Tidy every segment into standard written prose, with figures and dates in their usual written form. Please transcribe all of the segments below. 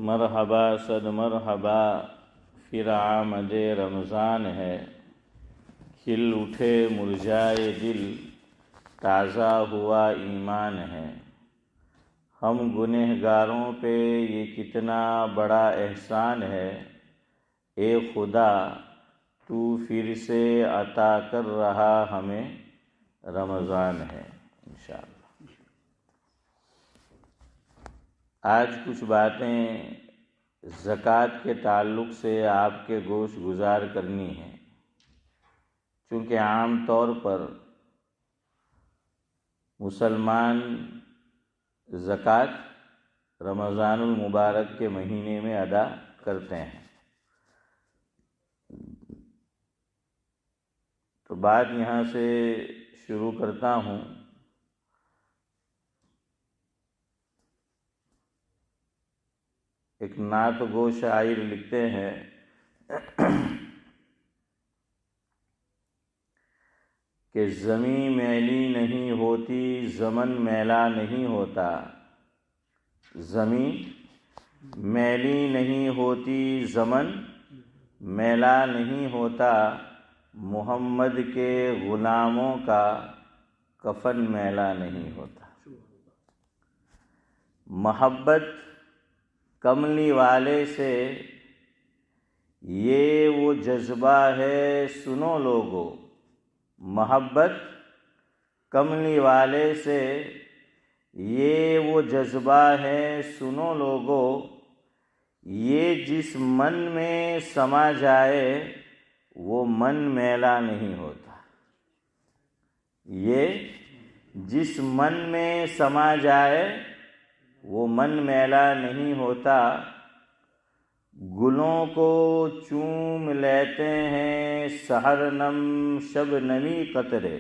مرحبا صد مرحبا پھر آمد رمضان ہے، کھل اٹھے مرجائے دل، تازہ ہوا ایمان ہے۔ ہم گنہگاروں پہ یہ کتنا بڑا احسان ہے، اے خدا تو پھر سے عطا کر رہا ہمیں رمضان ہے انشاءاللہ۔ آج کچھ باتیں زکوٰۃ کے تعلق سے آپ کے گوش گزار کرنی ہیں، چونکہ عام طور پر مسلمان زکوٰۃ رمضان المبارک کے مہینے میں ادا کرتے ہیں۔ تو بات یہاں سے شروع کرتا ہوں۔ ایک نعت گو شاعر لکھتے ہیں کہ زمیں میلی نہیں ہوتی زمن میلا نہیں ہوتا، زمیں میلی نہیں ہوتی زمن میلا نہیں ہوتا، محمد کے غلاموں کا کفن میلا نہیں ہوتا۔ محبت کملی والے سے یہ وہ جذبہ ہے سنو لوگو، محبت کملی والے سے یہ وہ جذبہ ہے سنو لوگو، یہ جس من میں سما جائے وہ من میلا نہیں ہوتا، یہ جس من میں سما جائے وہ من میلا نہیں ہوتا، گلوں کو چوم لیتے ہیں سحر نم شب نمی قطرے،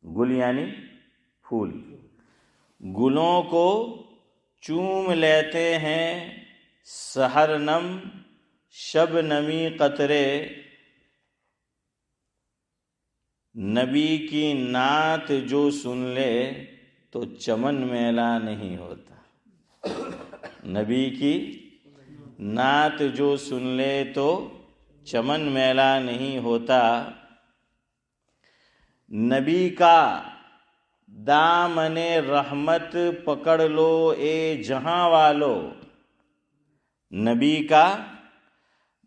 گل یعنی پھول، گلوں کو چوم لیتے ہیں سحر نم شب نمی قطرے، نبی کی نعت جو سن لے تو چمن میلا نہیں ہوتا، نبی کی نعت جو سن لے تو چمن میلا نہیں ہوتا، نبی کا دامن رحمت پکڑ لو اے جہاں والو، نبی کا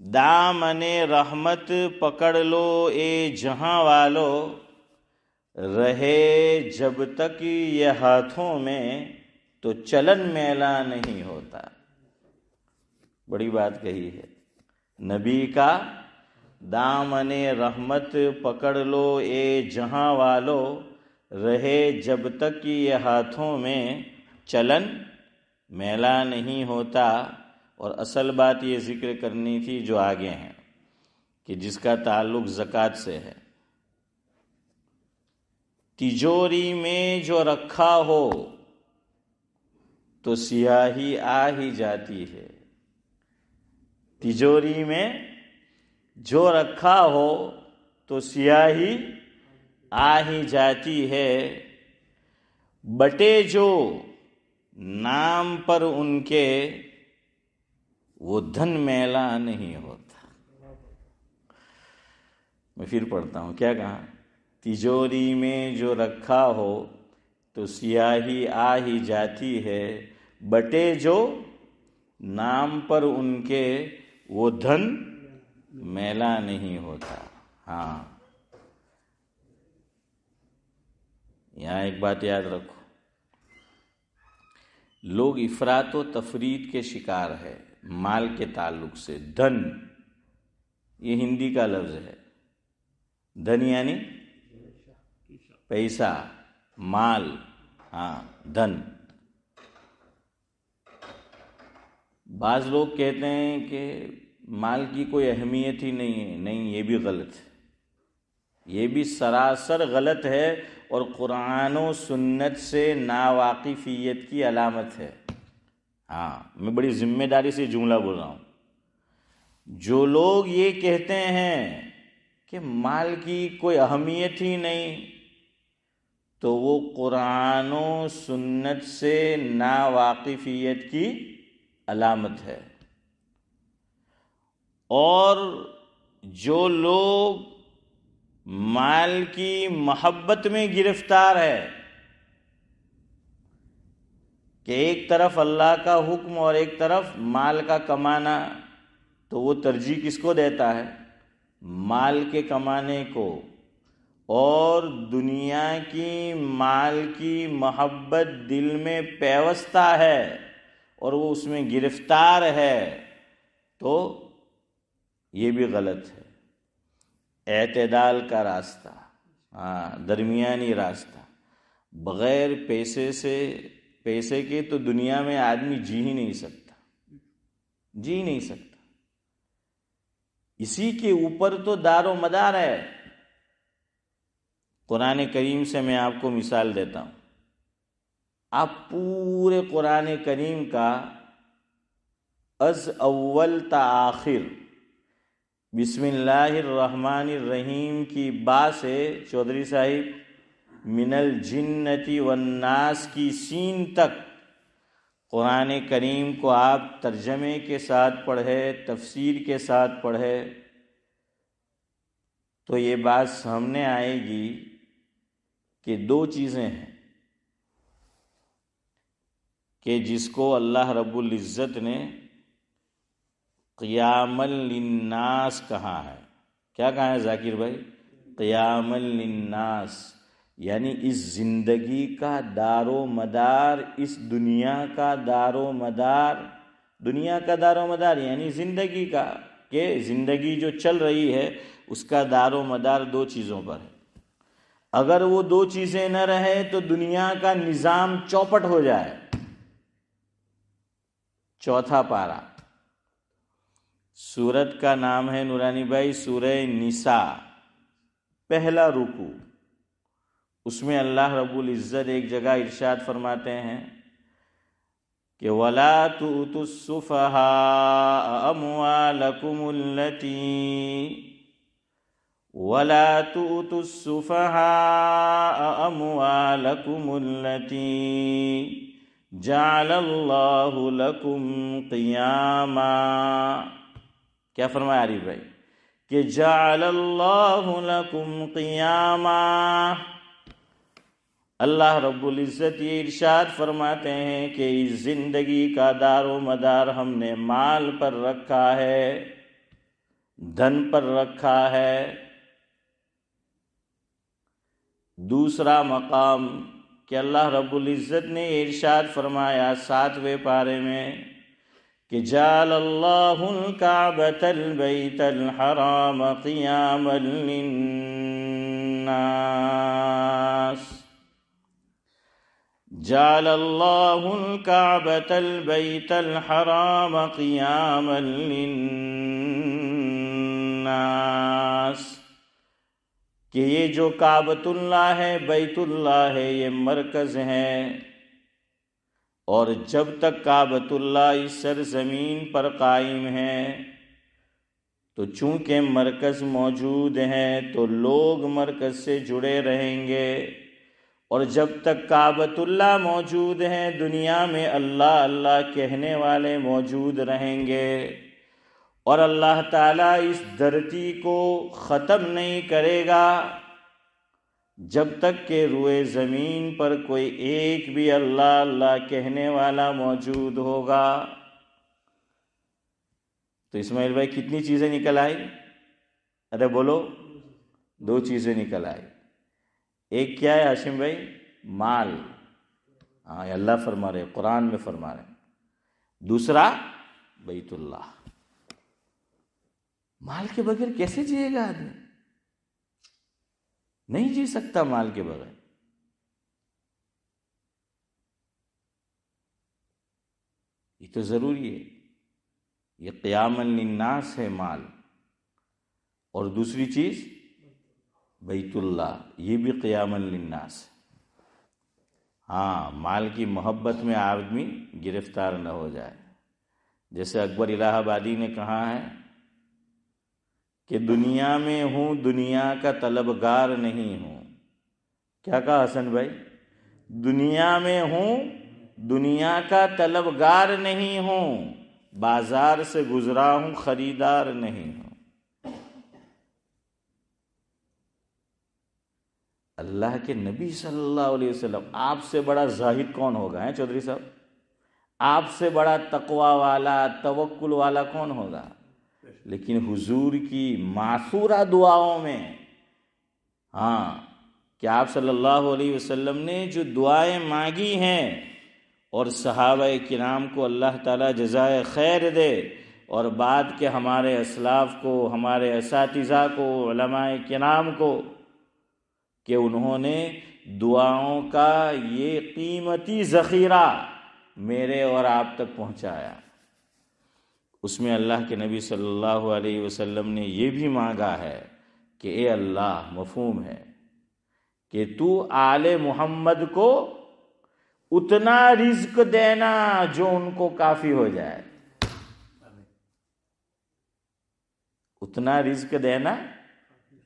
دامن رحمت پکڑ لو اے جہاں والو، رہے جب تک یہ ہاتھوں میں تو چلن میلا نہیں ہوتا۔ بڑی بات کہی ہے، نبی کا دامن رحمت پکڑ لو اے جہاں والو، رہے جب تک یہ ہاتھوں میں چلن میلا نہیں ہوتا۔ اور اصل بات یہ ذکر کرنی تھی جو آگے ہیں کہ جس کا تعلق زکوٰۃ سے ہے۔ تجوری میں جو رکھا ہو تو سیاہی آ ہی جاتی ہے، تجوری میں جو رکھا ہو تو سیاہی آ ہی جاتی ہے، بٹے جو نام پر ان کے وہ دھن میلا نہیں ہوتا۔ میں پھر پڑھتا ہوں، کیا کہا؟ تجوری میں جو رکھا ہو تو سیاہی آ ہی جاتی ہے، بٹے جو نام پر ان کے وہ دھن میلا نہیں ہوتا۔ ہاں، یہاں ایک بات یاد رکھو، لوگ افراط و تفریط کے شکار ہے مال کے تعلق سے۔ دھن یہ ہندی کا لفظ ہے، دھن یعنی پیسہ، مال، ہاں دھن۔ بعض لوگ کہتے ہیں کہ مال کی کوئی اہمیت ہی نہیں ہے، نہیں، یہ بھی غلط ہے، یہ بھی سراسر غلط ہے اور قرآن و سنت سے ناواقفیت کی علامت ہے۔ ہاں، میں بڑی ذمہ داری سے جملہ بول رہا ہوں۔ جو لوگ یہ کہتے ہیں کہ مال کی کوئی اہمیت ہی نہیں، تو وہ قرآن و سنت سے ناواقفیت کی علامت ہے۔ اور جو لوگ مال کی محبت میں گرفتار ہے کہ ایک طرف اللہ کا حکم اور ایک طرف مال کا کمانا، تو وہ ترجیح کس کو دیتا ہے؟ مال کے کمانے کو، اور دنیا کی مال کی محبت دل میں پیوستہ ہے اور وہ اس میں گرفتار ہے، تو یہ بھی غلط ہے۔ اعتدال کا راستہ، درمیانی راستہ، بغیر پیسے کے تو دنیا میں آدمی جی ہی نہیں سکتا۔ اسی کے اوپر تو دار و مدار ہے۔ قرآن کریم سے میں آپ کو مثال دیتا ہوں۔ آپ پورے قرآن کریم کا از اول تا آخر بسم اللہ الرحمن الرحیم کی با سے چودھری صاحب من الجنتی والناس کی سین تک قرآن کریم کو آپ ترجمے کے ساتھ پڑھے، تفسیر کے ساتھ پڑھے، تو یہ بات سامنے آئے گی کہ دو چیزیں ہیں کہ جس کو اللہ رب العزت نے قیام للناس کہا ہے۔ کیا کہا ہے ذاکر بھائی؟ قیام للناس، یعنی اس زندگی کا دار و مدار، اس دنیا کا دار و مدار یعنی زندگی کا، کہ زندگی جو چل رہی ہے اس کا دار و مدار دو چیزوں پر ہے۔ اگر وہ دو چیزیں نہ رہے تو دنیا کا نظام چوپٹ ہو جائے۔ چوتھا پارہ، سورت کا نام ہے نورانی بھائی سورہ نساء، پہلا رکوع۔ اس میں اللہ رب العزت ایک جگہ ارشاد فرماتے ہیں کہ وَلَا تُؤْتُوا السُّفَهَاءَ أَمْوَالَكُمُ الَّتِي جَعَلَ اللَّهُ لَكُمْ قِيَامًا۔ کیا فرمایا عارف بھائی؟ کہ جَعَلَ اللَّهُ لَكُمْ قِيَامًا۔ اللہ رب العزت یہ ارشاد فرماتے ہیں کہ اس زندگی کا دار و مدار ہم نے مال پر رکھا ہے، دھن پر رکھا ہے۔ دوسرا مقام کہ اللہ رب العزت نے ارشاد فرمایا 7ویں پارے میں کہ جعل اللہ الکعبۃ البیت الحرام قیاما للناس، جعل اللہ الکعبۃ البیت الحرام قیاما للناس، کہ یہ جو کعبۃ اللہ ہے، بیت اللہ ہے، یہ مرکز ہے، اور جب تک کعبۃ اللہ اس سرزمین پر قائم ہے تو چونکہ مرکز موجود ہے تو لوگ مرکز سے جڑے رہیں گے، اور جب تک کعبۃ اللہ موجود ہے دنیا میں اللہ اللہ کہنے والے موجود رہیں گے، اور اللہ تعالیٰ اس دھرتی کو ختم نہیں کرے گا جب تک کہ روئے زمین پر کوئی ایک بھی اللہ اللہ کہنے والا موجود ہوگا۔ تو اسماعیل بھائی کتنی چیزیں نکل آئی؟ ارے بولو، دو چیزیں نکل آئی۔ ایک کیا ہے ہاشم بھائی؟ مال، ہاں اللہ فرما رہے، قرآن میں فرما رہے۔ دوسرا بیت اللہ۔ مال کے بغیر کیسے جیے گا آدمی؟ نہیں جی سکتا مال کے بغیر۔ یہ تو ضروری ہے، یہ قیام للناس ہے مال۔ اور دوسری چیز بیت اللہ، یہ بھی قیام للناس ہے۔ ہاں، مال کی محبت میں آدمی گرفتار نہ ہو جائے۔ جیسے اکبر الہ آبادی نے کہا ہے کہ دنیا میں ہوں، دنیا کا طلبگار نہیں ہوں۔ کیا کہا حسن بھائی؟ دنیا میں ہوں، دنیا کا طلبگار نہیں ہوں، بازار سے گزرا ہوں خریدار نہیں ہوں۔ اللہ کے نبی صلی اللہ علیہ وسلم، آپ سے بڑا زاہد کون ہوگا ہیں چودھری صاحب؟ آپ سے بڑا تقوی والا توکل والا کون ہوگا؟ لیکن حضور کی معثورہ دعاؤں میں کہ آپ صلی اللہ علیہ وسلم نے جو دعائیں مانگی ہیں، اور صحابہ کرام کو اللہ تعالیٰ جزائے خیر دے، اور بعد کے ہمارے اسلاف کو، ہمارے اساتذہ کو، علماء کرام کو، کہ انہوں نے دعاؤں کا یہ قیمتی ذخیرہ میرے اور آپ تک پہنچایا۔ اس میں اللہ کے نبی صلی اللہ علیہ وسلم نے یہ بھی مانگا ہے کہ اے اللہ، مفہوم ہے کہ تو آل محمد کو اتنا رزق دینا جو ان کو کافی ہو جائے، اتنا رزق دینا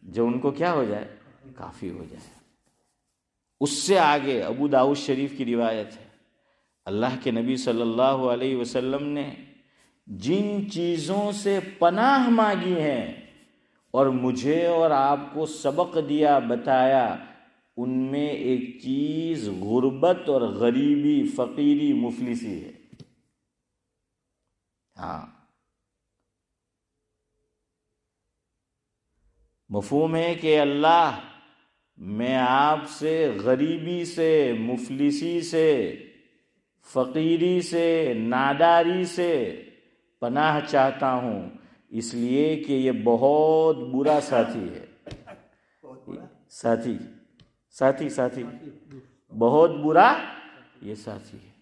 جو ان کو کیا ہو جائے، کافی ہو جائے۔ اس سے آگے ابو داؤد شریف کی روایت ہے، اللہ کے نبی صلی اللہ علیہ وسلم نے جن چیزوں سے پناہ مانگی ہیں اور مجھے اور آپ کو سبق دیا، بتایا، ان میں ایک چیز غربت اور غریبی، فقیری، مفلسی ہے۔ مفہوم ہے کہ اللہ، میں آپ سے غریبی سے، مفلسی سے، فقیری سے، ناداری سے پناہ چاہتا ہوں، اس لیے کہ یہ بہت برا ساتھی ہے۔ ساتھی بہت برا یہ ساتھی ہے۔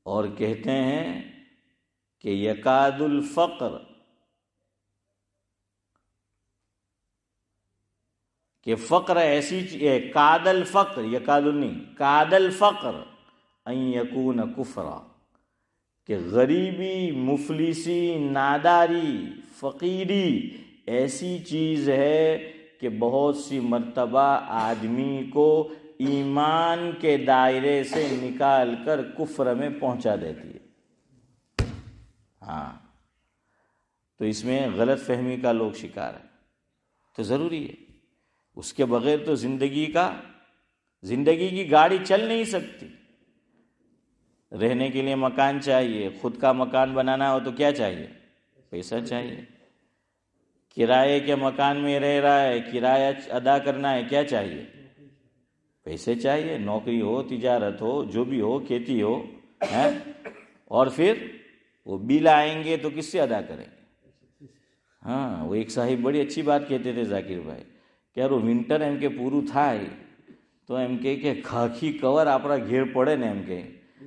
اور کہتے ہیں کہ یکاد الفقر، کہ فقر ایسی چیز، کاد الفقر، یکاد نہیں، کاد الفقر ان یکون کفرا، کہ غریبی، مفلسی، ناداری، فقیری ایسی چیز ہے کہ بہت سی مرتبہ آدمی کو ایمان کے دائرے سے نکال کر کفر میں پہنچا دیتی ہے۔ تو اس میں غلط فہمی کا لوگ شکار ہیں، تو ضروری ہے، اس کے بغیر تو زندگی کی گاڑی چل نہیں سکتی۔ رہنے کے لیے مکان چاہیے، خود کا مکان بنانا ہو تو کیا چاہیے؟ پیسہ چاہیے۔ کرائے کے مکان میں رہ رہا ہے، کرایہ ادا کرنا ہے، کیا چاہیے؟ پیسے چاہیے۔ نوکری ہو، تجارت ہو، جو بھی ہو، کھیتی ہو، اور پھر وہ بل آئیں گے تو کس سے ادا کریں گے؟ وہ ایک صاحب بڑی اچھی بات کہتے تھے ذاکر بھائی، کہ یار وہ ونٹر એમ કે પૂરું થાય તો એમ કે ખાખી કવર આપણા ઘેર પડે ને એમ કે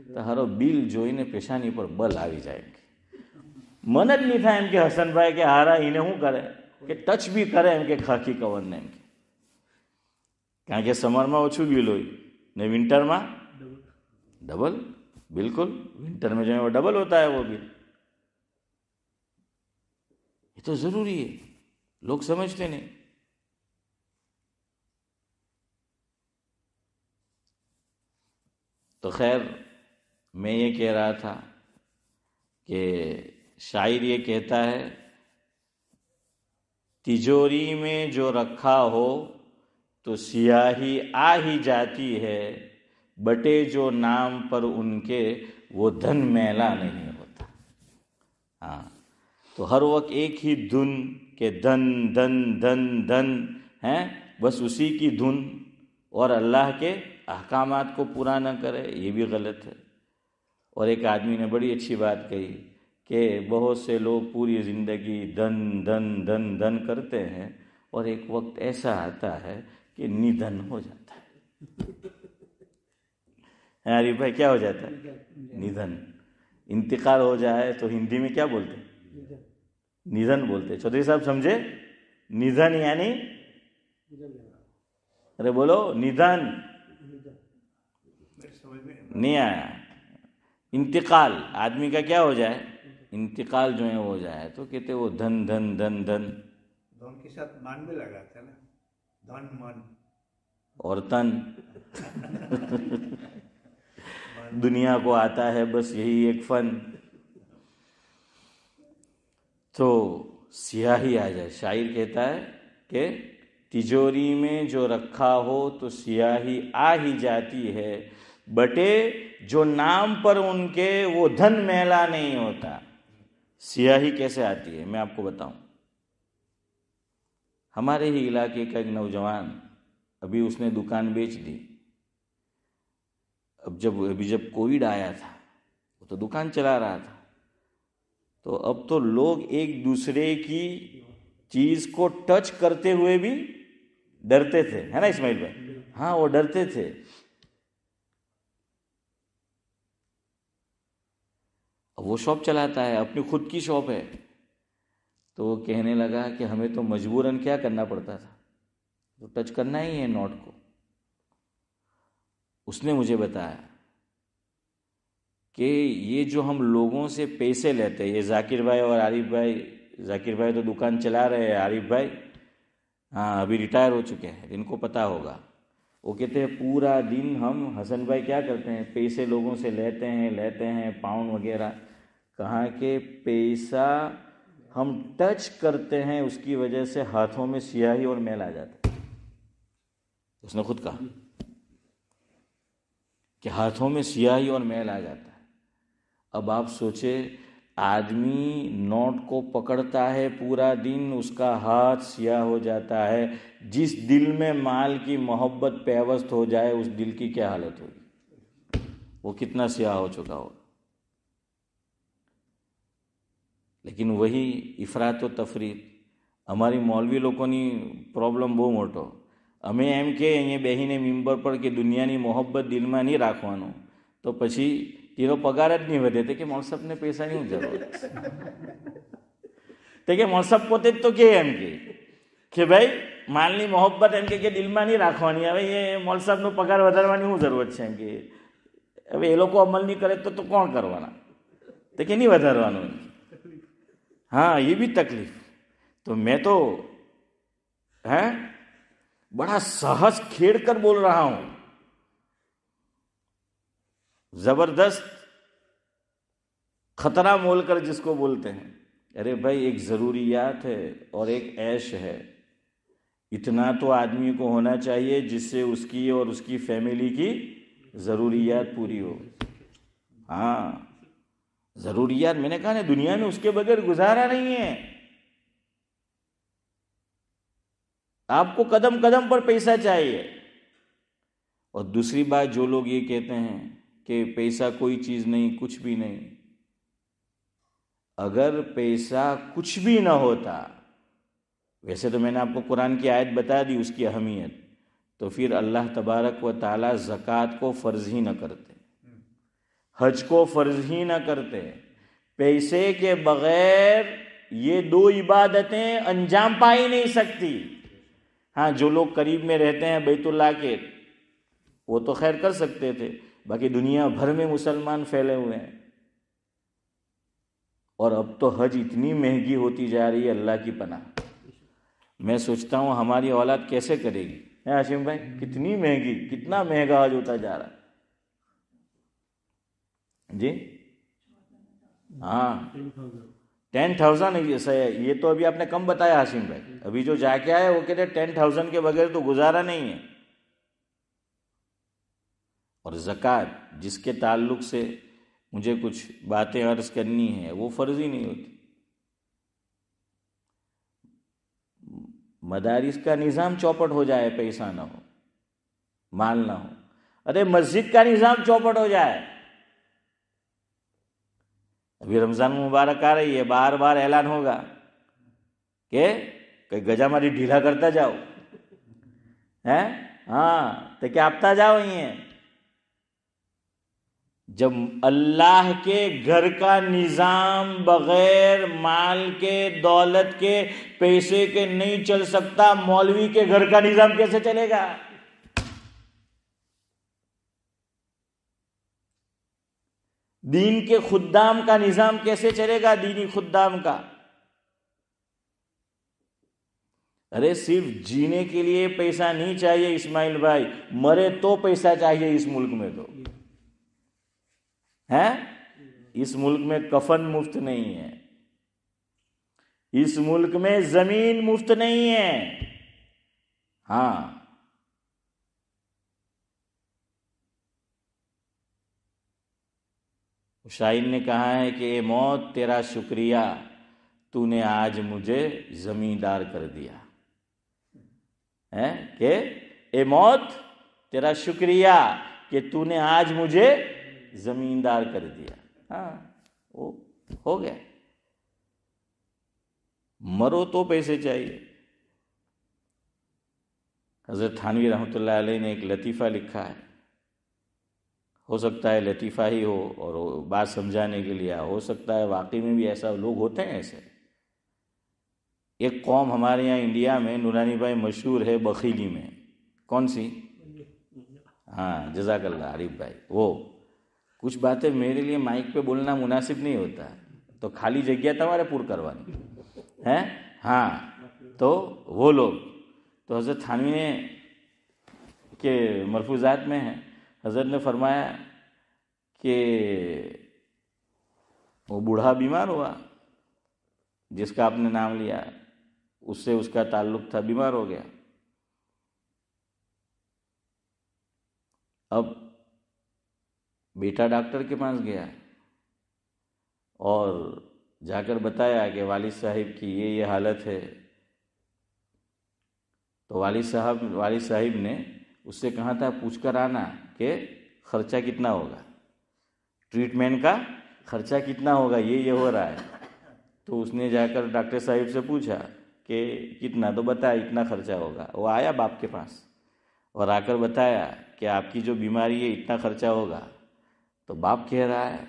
તો હારો બિલ જોઈને પેશાની પર બલ આવી જાય એમ કે મન જ નહીં થાય એમ કે હસનભાઈ કે હારા એને શું કરે કે ટચ બી કરે એમ કે ખાખી કવરને એમ કે, કારણ કે સમરમાં ઓછું બિલ હોય ને વિન્ટરમાં ડબલ, بالکل ونٹر میں جو ہے وہ ڈبل ہوتا ہے وہ بل۔ یہ تو ضروری ہے، لوگ سمجھتے نہیں۔ تو خیر، میں یہ کہہ رہا تھا کہ شاعر یہ کہتا ہے، تجوری میں جو رکھا ہو تو سیاہی آ ہی جاتی ہے، بٹے جو نام پر ان کے وہ دھن میلا نہیں ہوتا۔ تو ہر وقت ایک ہی دھن کہ دھن دھن دھن دھن ہیں، بس اسی کی دھن، اور اللہ کے احکامات کو پورا نہ کرے، یہ بھی غلط ہے۔ اور ایک آدمی نے بڑی اچھی بات کہی کہ بہت سے لوگ پوری زندگی دھن دھن دھن دھن کرتے ہیں، اور ایک وقت ایسا آتا ہے کہ ندھن ہو جاتا ہے۔ عارف بھائی کیا ہو جاتا ہے؟ ندھن، انتقال ہو جائے تو ہندی میں کیا بولتے ہیں؟ ندھن بولتے۔ چودھری صاحب سمجھے؟ ندھن یعنی، ارے بولو ندھن، نہیں آیا؟ انتقال، آدمی کا کیا ہو جائے؟ انتقال جو ہے ہو جائے تو کہتے وہ دھن دھن دھن دھن، دھن کے ساتھ مان بھی لگاتا ہے نا، دھن من اور تن دنیا کو آتا ہے بس یہی ایک فن، تو سیاہی آ جائے. شاعر کہتا ہے کہ تجوری میں جو رکھا ہو تو سیاہی آ ہی جاتی ہے، بٹے جو نام پر ان کے وہ دھن میلا نہیں ہوتا. سیاہی کیسے آتی ہے میں آپ کو بتاؤں. ہمارے ہی علاقے کا ایک نوجوان، ابھی اس نے دکان بیچ دی. جب کووڈ آیا تھا وہ تو دکان چلا رہا تھا، تو اب تو لوگ ایک دوسرے کی چیز کو ٹچ کرتے ہوئے بھی ڈرتے تھے، ہے نا اسماعیل بھائی؟ ہاں وہ ڈرتے تھے. وہ شاپ چلاتا ہے، اپنی خود کی شاپ ہے، تو وہ کہنے لگا کہ ہمیں تو مجبوراً کیا کرنا پڑتا تھا، تو ٹچ کرنا ہی ہے نوٹ کو. اس نے مجھے بتایا کہ یہ جو ہم لوگوں سے پیسے لیتے ہیں، یہ ذاکر بھائی اور عارف بھائی، ذاکر بھائی تو دکان چلا رہے ہیں، عارف بھائی ہاں ابھی ریٹائر ہو چکے ہیں، ان کو پتہ ہوگا. وہ کہتے ہیں پورا دن ہم حسن بھائی کیا کرتے ہیں، پیسے لوگوں سے لیتے ہیں پاؤنڈ وغیرہ. کہاں کہ پیسہ ہم ٹچ کرتے ہیں اس کی وجہ سے ہاتھوں میں سیاہی اور میل آ جاتا ہے. اس نے خود کہا کہ ہاتھوں میں سیاہی اور میل آ جاتا ہے. اب آپ سوچے آدمی نوٹ کو پکڑتا ہے پورا دن، اس کا ہاتھ سیاہ ہو جاتا ہے. جس دل میں مال کی محبت پیوست ہو جائے اس دل کی کیا حالت ہوگی، وہ کتنا سیاہ ہو چکا ہوگا. لیکن وہی افراط و تفریط અમારી મૌલવી લોકોની પ્રોબ્લેમ બહુ મોટો. અમે એમ કે અહીંયા બેહીને મેમ્બર પર કે દુનિયાની મોહબ્બત દિલમાં નહીં રાખવાનું, તો પછી તેનો પગાર જ નહીં વધે. તે કે મોલસાબને પૈસાની શું જરૂર, તે કે મોલસાબ પોતે જ તો કે એમ કે ભાઈ માલની મોહબ્બત એમ કે દિલમાં નહીં રાખવાની, હવે એ મોલસાબનો પગાર વધારવાની શું જરૂરત છે એમ કે. હવે એ લોકો અમલ નહીં કરે તો કોણ કરવાના, તે કે નહીં વધારવાનું. ہاں یہ بھی تکلیف. تو میں تو بڑا سہج کھیڑ کر بول رہا ہوں، زبردست خطرہ مول کر جس کو بولتے ہیں. ارے بھائی ایک ضروریات ہے اور ایک عیش ہے. اتنا تو آدمی کو ہونا چاہیے جس سے اس کی اور اس کی فیملی کی ضروریات پوری ہو. ہاں ضروریات، میں نے کہا نا دنیا میں اس کے بغیر گزارا نہیں ہے. آپ کو قدم قدم پر پیسہ چاہیے. اور دوسری بات، جو لوگ یہ کہتے ہیں کہ پیسہ کوئی چیز نہیں، کچھ بھی نہیں، اگر پیسہ کچھ بھی نہ ہوتا، ویسے تو میں نے آپ کو قرآن کی آیت بتا دی اس کی اہمیت، تو پھر اللہ تبارک و تعالی زکوٰۃ کو فرض ہی نہ کرتے، حج کو فرض ہی نہ کرتے. پیسے کے بغیر یہ دو عبادتیں انجام پا ہی نہیں سکتی. ہاں جو لوگ قریب میں رہتے ہیں بیت اللہ کے وہ تو خیر کر سکتے تھے، باقی دنیا بھر میں مسلمان پھیلے ہوئے ہیں. اور اب تو حج اتنی مہنگی ہوتی جا رہی ہے، اللہ کی پناہ. میں سوچتا ہوں ہماری اولاد کیسے کرے گی. ہاشم بھائی کتنی مہنگی، کتنا مہنگا حج ہوتا جا رہا ہے جی. ہاں 10,000. یہ تو ابھی آپ نے کم بتایا ہاشم بھائی. ابھی جو جا کے آئے وہ کہتے 10,000 کے بغیر تو گزارا نہیں ہے. اور زکوٰۃ جس کے تعلق سے مجھے کچھ باتیں عرض کرنی ہے، وہ فرض ہی نہیں ہوتی. مدارس کا نظام چوپٹ ہو جائے، پیسہ نہ ہو، مال نہ ہو. ارے مسجد کا نظام چوپٹ ہو جائے. ابھی رمضان مبارک آ رہی ہے، بار بار اعلان ہوگا کہ گجا ماری ڈھیلا کرتا جاؤ، ہاں تو کیا آپتا جاؤ. یہ جب اللہ کے گھر کا نظام بغیر مال کے، دولت کے، پیسے کے نہیں چل سکتا، مولوی کے گھر کا نظام کیسے چلے گا؟ دین کے خدام کا نظام کیسے چلے گا؟ دینی خدام کا. ارے صرف جینے کے لیے پیسہ نہیں چاہیے اسماعیل بھائی، مرے تو پیسہ چاہیے اس ملک میں. تو ہیں؟ اس ملک میں کفن مفت نہیں ہے، اس ملک میں زمین مفت نہیں ہے۔ ہاں، شاعر نے کہا ہے کہ اے موت تیرا شکریہ، تو نے آج مجھے زمیندار کر دیا ہے، کہ اے موت تیرا شکریہ کہ تو نے آج مجھے زمیندار کر دیا۔ ہاں، وہ ہو گیا، مرو تو پیسے چاہیے۔ حضرت تھانوی رحمۃ اللہ علیہ نے ایک لطیفہ لکھا ہے، ہو سکتا ہے لطیفہ ہی ہو اور بات سمجھانے کے لیے، ہو سکتا ہے واقعی میں بھی ایسا لوگ ہوتے ہیں۔ ایسے ایک قوم ہمارے یہاں انڈیا میں، نورانی بھائی مشہور ہے بخیلی میں، کون سی؟ ہاں، جزاک اللہ عارف بھائی۔ وہ کچھ باتیں میرے لیے مائک پہ بولنا مناسب نہیں ہوتا، تو خالی جگہ تمہارے پور کروانی ہے۔ ہاں، تو وہ لوگ تو حضرت تھانوی نے کے ملفوظات میں ہیں، حضرت نے فرمایا کہ وہ بوڑھا بیمار ہوا جس کا آپ نے نام لیا، اس سے اس کا تعلق تھا، بیمار ہو گیا۔ اب بیٹا ڈاکٹر کے پاس گیا اور جا کر بتایا کہ والد صاحب کی یہ حالت ہے۔ تو والد صاحب نے اس سے کہا تھا پوچھ کر آنا کہ خرچہ کتنا ہوگا، ٹریٹمنٹ کا خرچہ کتنا ہوگا، یہ ہو رہا ہے۔ تو اس نے جا کر ڈاکٹر صاحب سے پوچھا کہ کتنا، تو بتایا اتنا خرچہ ہوگا۔ وہ آیا باپ کے پاس اور آ کر بتایا کہ آپ کی جو بیماری ہے اتنا خرچہ ہوگا۔ تو باپ کہہ رہا ہے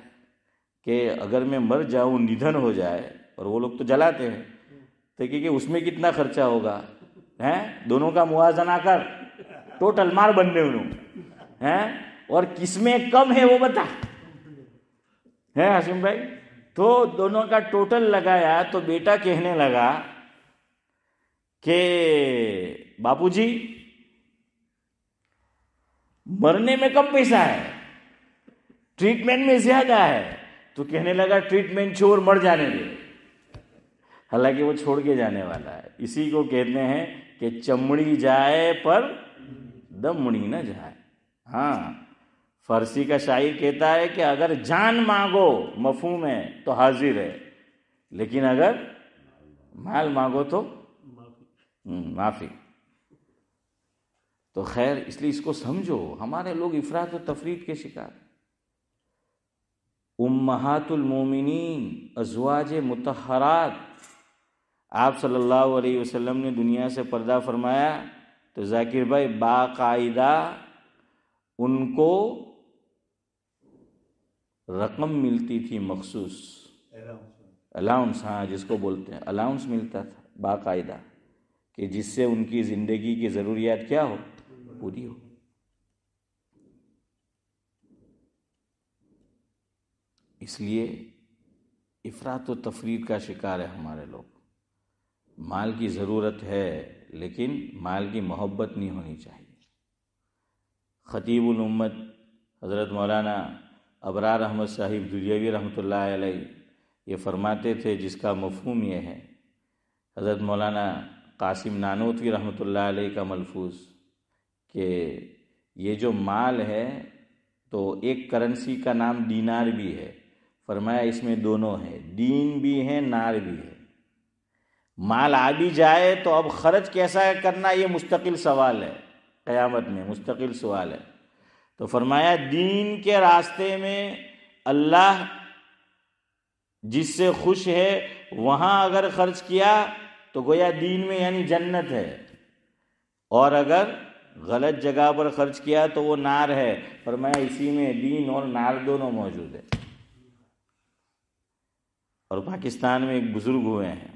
کہ اگر میں مر جاؤں، نidھن ہو جائے، اور وہ لوگ تو جلاتے ہیں، تو کہ اس میں کتنا خرچہ ہوگا ہیں، دونوں کا موازنہ کر، ٹوٹل مار بننے انہوں ہیں، اور کس میں کم ہے وہ بتا ہے حسین بھائی۔ تو دونوں کا ٹوٹل لگایا تو بیٹا کہنے لگا کہ باپو جی مرنے میں کم پیسہ ہے، ٹریٹمنٹ میں زیادہ ہے۔ تو کہنے لگا ٹریٹمنٹ چھوڑ، مر جانے دے۔ حالانکہ وہ چھوڑ کے جانے والا ہے۔ اسی کو کہتے ہیں کہ چمڑی جائے پر دمڑی نہ جائے۔ ہاں، فارسی کا شاعر کہتا ہے کہ اگر جان مانگو مفہوم ہے تو حاضر ہے، لیکن اگر مال مانگو تو معافی۔ تو خیر، اس لیے اس کو سمجھو، ہمارے لوگ افراط و تفریط کے شکار۔ امہات المومنین، ازواج مطہرات، آپ صلی اللہ علیہ وسلم نے دنیا سے پردہ فرمایا تو ذاکر بھائی باقاعدہ ان کو رقم ملتی تھی مخصوص، الاؤنس، ہاں جس کو بولتے ہیں الاؤنس ملتا تھا باقاعدہ، کہ جس سے ان کی زندگی کی ضروریات کیا ہو، پوری ہو۔ اس لیے افراط و تفریط کا شکار ہے ہمارے لوگ۔ مال کی ضرورت ہے لیکن مال کی محبت نہیں ہونی چاہیے۔ خطیب الامت حضرت مولانا ابرار احمد صاحب دھولیوی رحمۃ اللہ علیہ یہ فرماتے تھے، جس کا مفہوم یہ ہے، حضرت مولانا قاسم نانوتوی رحمۃ اللہ علیہ کا ملفوظ، کہ یہ جو مال ہے تو ایک کرنسی کا نام دینار بھی ہے، فرمایا اس میں دونوں ہے، دین بھی ہے نار بھی ہے۔ مال آ بھی جائے تو اب خرچ کیسا کرنا، یہ مستقل سوال ہے، قیامت میں مستقل سوال ہے۔ تو فرمایا دین کے راستے میں اللہ جس سے خوش ہے وہاں اگر خرچ کیا تو گویا دین میں یعنی جنت ہے، اور اگر غلط جگہ پر خرچ کیا تو وہ نار ہے۔ فرمایا اسی میں دین اور نار دونوں موجود ہے۔ اور پاکستان میں ایک بزرگ ہوئے ہیں،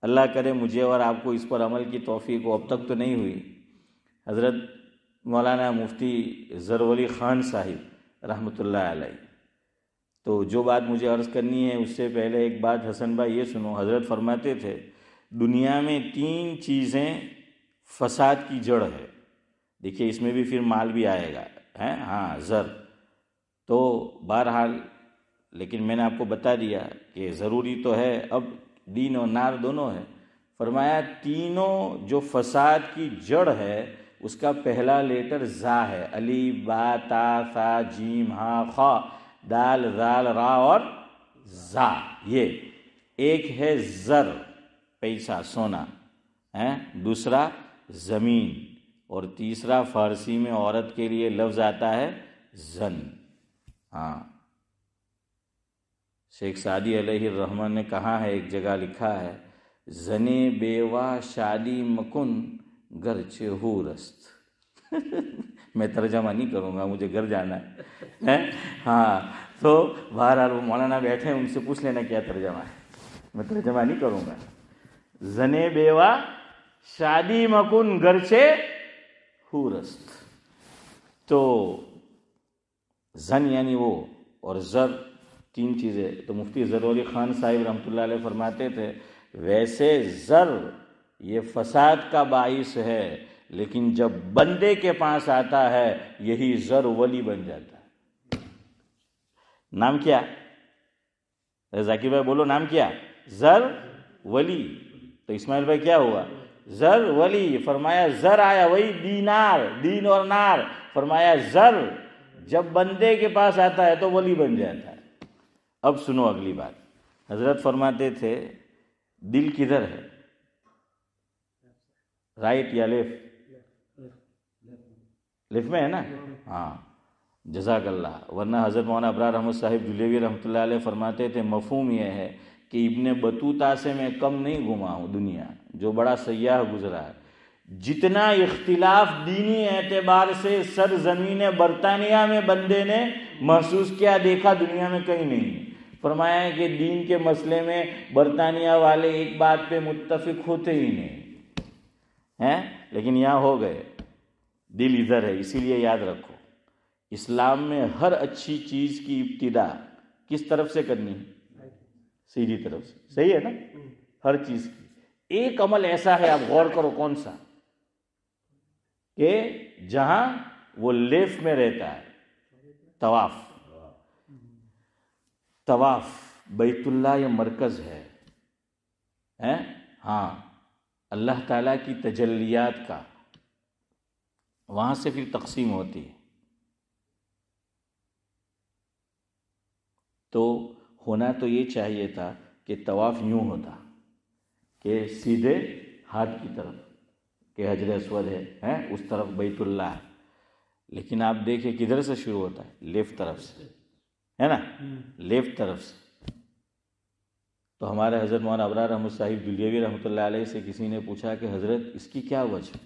اللہ کرے مجھے اور آپ کو اس پر عمل کی توفیق ہو، اب تک تو نہیں ہوئی، حضرت مولانا مفتی زرولی خان صاحب رحمۃ اللہ علیہ۔ تو جو بات مجھے عرض کرنی ہے اس سے پہلے ایک بات حسن بھائی یہ سنو، حضرت فرماتے تھے دنیا میں 3 چیزیں فساد کی جڑ ہے، دیکھیے اس میں بھی پھر مال بھی آئے گا، ہاں، زر، تو بہرحال لیکن میں نے آپ کو بتا دیا کہ ضروری تو ہے، اب دین اور نار دونوں ہے. فرمایا تینوں جو فساد کی جڑ ہے اس کا پہلا لیٹر زا ہے، الف با تا ثا جیم ہا خا دال ذال را اور زا. یہ ایک ہے زر، پیسہ سونا، دوسرا زمین، اور تیسرا فارسی میں عورت کے لیے لفظ آتا ہے زن. ہاں، شیخ سعدی علیہ الرحمن نے کہا ہے، ایک جگہ لکھا ہے، زنے بیوہ شادی مکن گرچہ ہورست. میں ترجمہ نہیں کروں گا، مجھے گھر جانا ہے. ہاں، تو بہرحال وہ مولانا بیٹھے ہیں، ان سے پوچھ لینا کیا ترجمہ ہے، میں ترجمہ نہیں کروں گا. زنے بیوہ شادی مکن گرچہ ہورست. تو زن یعنی وہ، اور زر، تین چیزیں. تو مفتی ظفر علی خان صاحب رحمۃ اللہ علیہ فرماتے تھے ویسے زر یہ فساد کا باعث ہے، لیکن جب بندے کے پاس آتا ہے یہی زر ولی بن جاتا ہے. نام کیا؟ ذاکر بھائی بولو، نام کیا؟ زر ولی. تو اسماعیل بھائی کیا ہوا؟ زر ولی. فرمایا زر آیا وہی دینار، دین اور نار. فرمایا زر جب بندے کے پاس آتا ہے تو ولی بن جاتا ہے. اب سنو اگلی بات. حضرت فرماتے تھے دل کدھر ہے؟ رائٹ یا لیفٹ؟ لیفٹ میں ہے نا؟ ہاں، جزاک اللہ. ورنہ حضرت مولانا ابرار احمد صاحب جلیوی رحمۃ اللہ علیہ فرماتے تھے مفہوم یہ ہے کہ ابن بطوطہ سے میں کم نہیں گھما ہوں دنیا، جو بڑا سیاح گزرا ہے. جتنا اختلاف دینی اعتبار سے سرزمین برطانیہ میں بندے نے محسوس کیا دیکھا دنیا میں کہیں نہیں. فرمایا ہے کہ دین کے مسئلے میں برطانیہ والے ایک بات پہ متفق ہوتے ہی نہیں ہیں، لیکن یہاں ہو گئے. دل ادھر ہے. اسی لیے یاد رکھو اسلام میں ہر اچھی چیز کی ابتدا کس طرف سے کرنی ہے؟ سیدھی طرف سے. صحیح ہے نا؟ ہر چیز کی. ایک عمل ایسا ہے، آپ غور کرو کون سا، کہ جہاں وہ لیفٹ میں رہتا ہے، طواف. طواف بیت اللہ یہ مرکز ہے. ہاں، اللہ تعالیٰ کی تجلیات کا وہاں سے پھر تقسیم ہوتی ہے. تو ہونا تو یہ چاہیے تھا کہ طواف یوں ہوتا کہ سیدھے ہاتھ کی طرف کہ حجر اسود ہے اس طرف بیت اللہ ہے. لیکن آپ دیکھیں کدھر سے شروع ہوتا ہے؟ لیفٹ طرف سے، ہے نا؟ لیفٹ طرف سے. تو ہمارے حضرت مولانا ابرار احمد صاحب جلیوی رحمۃ اللہ علیہ سے کسی نے پوچھا کہ حضرت اس کی کیا وجہ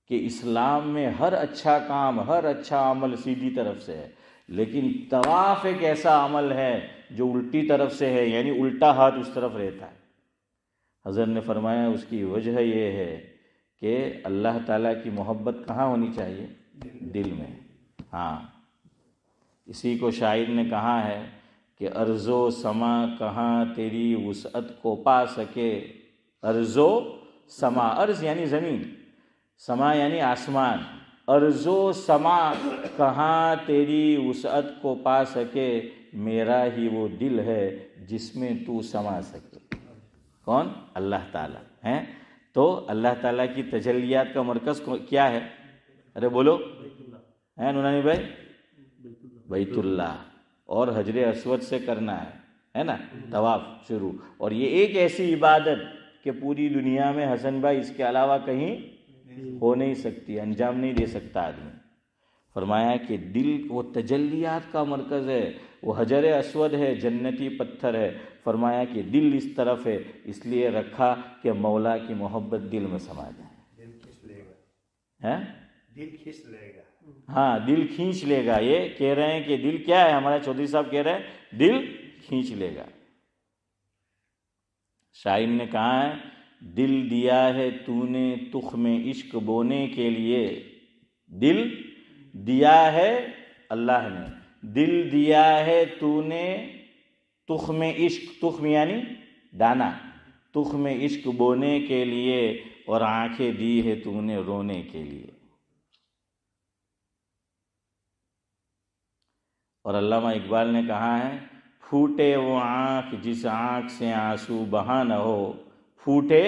کہ اسلام میں ہر اچھا کام، ہر اچھا عمل سیدھی طرف سے ہے، لیکن طواف ایک ایسا عمل ہے جو الٹی طرف سے ہے، یعنی الٹا ہاتھ اس طرف رہتا ہے. حضرت نے فرمایا اس کی وجہ یہ ہے کہ اللہ تعالیٰ کی محبت کہاں ہونی چاہیے؟ دل میں. ہاں، اسی کو شاعر نے کہا ہے کہ ارض و سما کہاں تیری وسعت کو پا سکے. ارض و سما، ارض یعنی زمین، سما یعنی آسمان. ارض و سما کہاں تیری وسعت کو پا سکے، میرا ہی وہ دل ہے جس میں تو سما سکے. کون؟ اللہ تعالیٰ ہیں. تو اللہ تعالیٰ کی تجلیات کا مرکز کیا ہے؟ ارے بولو، ہے نورانی بھائی؟ بیت اللہ. اور حجر اسود سے کرنا ہے نا طواف شروع. اور یہ ایک ایسی عبادت کہ پوری دنیا میں حسن بھائی اس کے علاوہ کہیں ہو نہیں سکتی، انجام نہیں دے سکتا آدمی. فرمایا کہ دل وہ تجلیات کا مرکز ہے، وہ حجر اسود ہے، جنتی پتھر ہے. فرمایا کہ دل اس طرف ہے، اس لیے رکھا کہ مولا کی محبت دل میں سما جائے. دل کھینچ لے گا. ہیں؟ دل کھینچ لے گا. ہاں، دل کھینچ لے گا. یہ کہہ رہے ہیں کہ دل کیا ہے؟ ہمارے چودھری صاحب کہہ رہے ہیں دل کھینچ لے گا. شاعر نے کہا ہے دل دیا ہے تو نے تخم عشق بونے کے لیے. دل دیا ہے اللہ نے، دل دیا ہے تو نے تخم عشق، تخم یعنی دانا، تخم عشق بونے کے لیے، اور آنکھیں دی ہے تو نے رونے کے لیے. اور علامہ اقبال نے کہا ہے پھوٹے وہ آنکھ جس آنکھ سے آنسو بہا نہ ہو، پھوٹے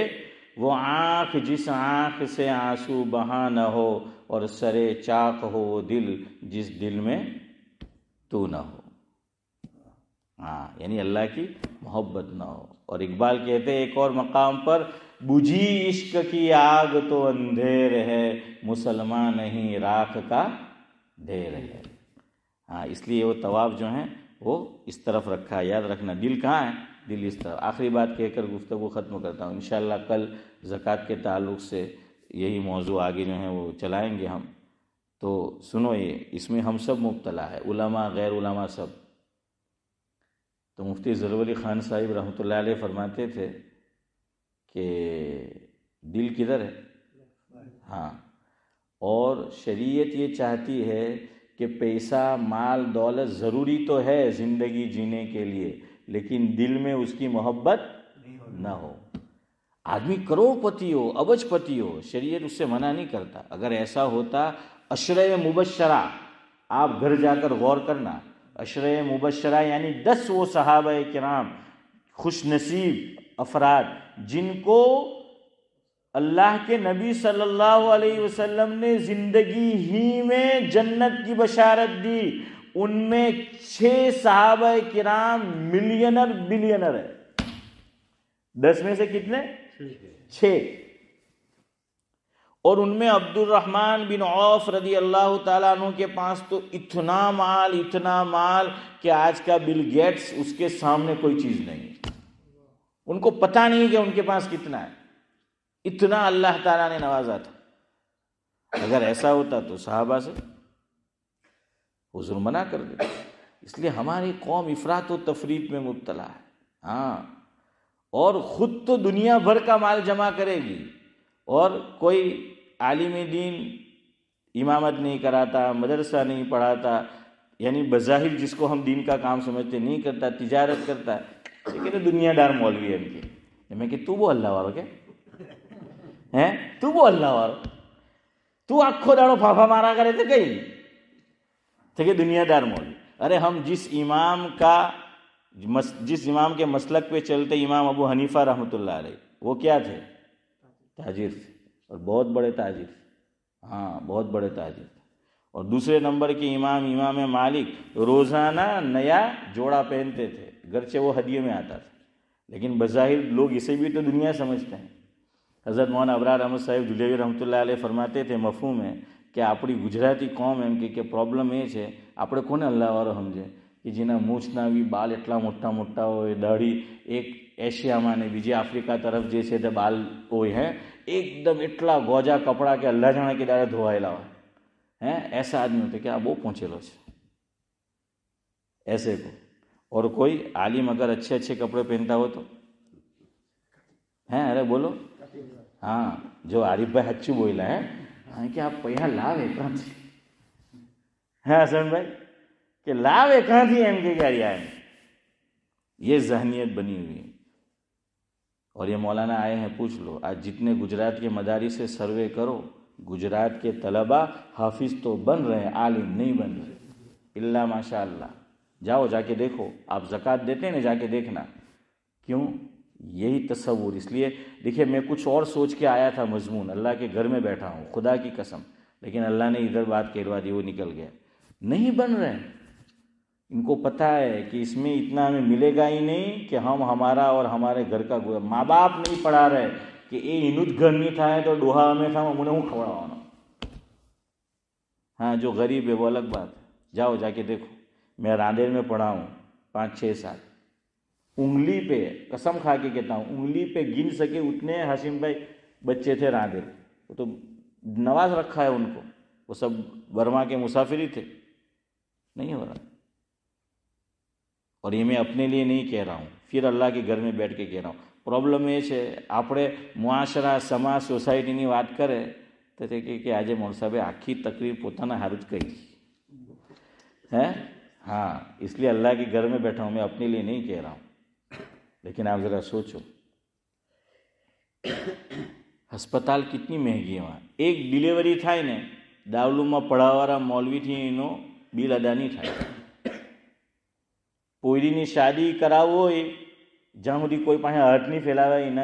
وہ آنکھ جس آنکھ سے آنسو بہا نہ ہو، اور سرے چاک ہو وہ دل جس دل میں تو نہ ہو۔ ہاں، یعنی اللہ کی محبت نہ ہو۔ اور اقبال کہتے ہیں ایک اور مقام پر، بجھی عشق کی آگ تو اندھیر ہے، مسلمان نہیں راکھ کا ڈھیر ہے۔ ہاں، اس لیے وہ طواف جو ہیں وہ اس طرف رکھا ہے، یاد رکھنا دل کہاں ہے، دل اس طرف۔ آخری بات کہہ کر گفتگو ختم کرتا ہوں، انشاءاللہ کل زکوٰۃ کے تعلق سے یہی موضوع آگے جو ہیں وہ چلائیں گے ہم۔ تو سنو، یہ اس میں ہم سب مبتلا ہے، علماء غیر علماء سب۔ تو مفتی ظفر علی خان صاحب رحمۃ اللہ علیہ فرماتے تھے کہ دل کدھر ہے؟ ہاں، اور شریعت یہ چاہتی ہے کہ پیسہ مال دولت ضروری تو ہے زندگی جینے کے لیے، لیکن دل میں اس کی محبت نہ ہو۔ آدمی کروڑ پتی ہو، ابج پتی ہو، شریعت اس سے منع نہیں کرتا۔ اگر ایسا ہوتا، عشرہ مبشرہ، آپ گھر جا کر غور کرنا، عشرہ مبشرہ یعنی 10 وہ صحابہ کرام خوش نصیب افراد جن کو اللہ کے نبی صلی اللہ علیہ وسلم نے زندگی ہی میں جنت کی بشارت دی، ان میں 6 صحابہ کرام ملینر بلینر ہے۔ 10 میں سے کتنے؟ 6۔ اور ان میں عبد الرحمن بن عوف رضی اللہ تعالیٰ عنہ کے پاس تو اتنا مال کہ آج کا بل گیٹس اس کے سامنے کوئی چیز نہیں، ان کو پتہ نہیں کہ ان کے پاس کتنا ہے، اتنا اللہ تعالیٰ نے نوازا تھا۔ اگر ایسا ہوتا تو صحابہ سے حضور منع کر دیتے۔ اس لیے ہماری قوم افراط و تفریط میں مبتلا ہے۔ ہاں، اور خود تو دنیا بھر کا مال جمع کرے گی، اور کوئی عالم دین امامت نہیں کراتا، مدرسہ نہیں پڑھاتا، یعنی بظاہر جس کو ہم دین کا کام سمجھتے نہیں کرتا، تجارت کرتا ہے، لیکن دنیا دار مولوی ہے ان کے۔ میں کہ تو وہ اللہ وارو کیا ہیں، تو وہ اللہ وارو، تو آکھو داڑو پھاپا مارا کرے تھے کہیں تھے کہ دنیا دار مولوی۔ ارے ہم جس امام کے مسلک پہ چلتے، امام ابو حنیفہ رحمۃ اللہ علیہ، وہ کیا تھے؟ تاجر تھے، اور بہت بڑے تاجر تھے۔ ہاں، بہت بڑے تاجر تھے۔ اور دوسرے نمبر کے امام مالک روزانہ نیا جوڑا پہنتے تھے، گرچہ وہ ہدیے میں آتا تھا، لیکن بظاہر لوگ اسے بھی تو دنیا سمجھتے ہیں۔ حضرت مولانا ابرار احمد صاحب دھلیوی رحمۃ اللہ علیہ فرماتے تھے مفہوم ہے کہ આપણી ગુજરાતી કોમ એમ કે પ્રોબ્લેમ એ છે, આપણે કોને અલ્લાહવાળો સમજે કે જેના મૂછ ના આવી, બાલ એટલા મોટા મોટા હોય, દાઢી એક એશિયામાં ને બીજી આફ્રિકા તરફ જે છે તે બાલ હોય, હે એકદમ એટલા ગોજા કપડા કે અલ્લાહ જાણે કે દાડે ધોવાયેલા હોય, હે ایسا આદમી ہوتے کہ આ બહુ પહોંચેલો છે ایسے کو۔ اور کوئی عالم اگر اچھے اچھے کپڑے پہنتا ہو تو ہیں، ارے بولو، ہاں، جو عارف بھائی ہچو بولا ہے کہ آپ پہیا لاوے کہاں تھی، ہے حسن بھائی کہ لاوے کہاں تھی ایم کے گاڑی آئے، یہ ذہنیت بنی ہوئی ہے۔ اور یہ مولانا آئے ہیں، پوچھ لو آج جتنے گجرات کے مدارس سے سروے کرو، گجرات کے طلبہ حافظ تو بن رہے ہیں، عالم نہیں بن رہے، اللہ ماشاء اللہ۔ جاؤ جا کے دیکھو، آپ زکوٰۃ دیتے ہیں نا، جا کے دیکھنا کیوں، یہی تصور۔ اس لیے دیکھیے، میں کچھ اور سوچ کے آیا تھا مضمون، اللہ کے گھر میں بیٹھا ہوں خدا کی قسم، لیکن اللہ نے ادھر بات کہلوا دی، وہ نکل گیا۔ نہیں بن رہے، ان کو پتہ ہے کہ اس میں اتنا ہمیں ملے گا ہی نہیں کہ ہم ہمارا اور ہمارے گھر کا گویا۔ ماں باپ نہیں پڑھا رہے کہ اے انوت گھر نہیں تھا تو ڈوہا ہمیں تھا انہیں ہوں کھوڑا ہونا۔ ہاں، جو غریب ہے وہ الگ بات ہے، جاؤ جا کے دیکھو۔ میں راندیر میں پڑھا ہوں 5-6 سال، انگلی پہ قسم کھا کے کہتا ہوں، انگلی پہ گن سکے اتنے حاشم بھائی بچے تھے راندیر، وہ تو نواز رکھا ہے ان کو، وہ سب برما کے مسافر ہی تھے، نہیں ہو رہا۔ اور یہ میں اپنے لیے نہیں کہہ رہا ہوں، پھر اللہ کے گھر میں بیٹھ کے کہہ رہا ہوں۔ પ્રોબ્લેમ એ છે આપણે મુઆશરા સમાજ સોસાયટીની વાત કરે તો તે કહે કે આજે મોણ સાહેબે આખી તકરીર પોતાના હારું જ કહી ہے ہاں، اس لیے اللہ کے گھر میں بیٹھا ہوں، میں اپنے لیے نہیں کہہ رہا ہوں۔ لیکن آپ ذرا سوچو، ہسپتال کتنی مہنگی ہے وہاں۔ ایک ડિલિવરી થાય ને દાવલુમાં પડાવવાળા મૌલવીથી એનો બિલ અદા નહીં થાય، પોયરીની શાદી કરાવવો હોય જ્યાં સુધી કોઈ પાસે હાથ નહીં ફેલાવે એના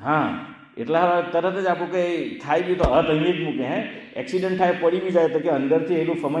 હા, એટલા તરત જ આપણું કંઈ થાય બી તો હાથ અહીં જ મૂકે. હે એક્સિડન્ટ થાય પડી બી જાય તો કે અંદરથી એનું સમય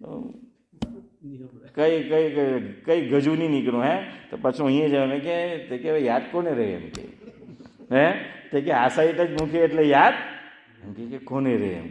તો કઈ કઈ કઈ ગજુ નહીં નીકળ્યું. હે તો પાછું અહીંયા જાય. મેં કે યાદ કોને રહે એમ કે, હે તે કે આ સાઈડ જ મૂકે એટલે યાદ એમ કે કોને રહે એમ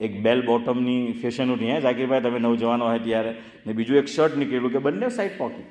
એક બેલ બોટમની ફેશન ઉઠી. હે ઝાકીરભાઈ તમે નવજવાનો હોય ત્યારે, ને બીજું એક શર્ટ નીકળ્યું કે બંને સાઈડ પોકેટ.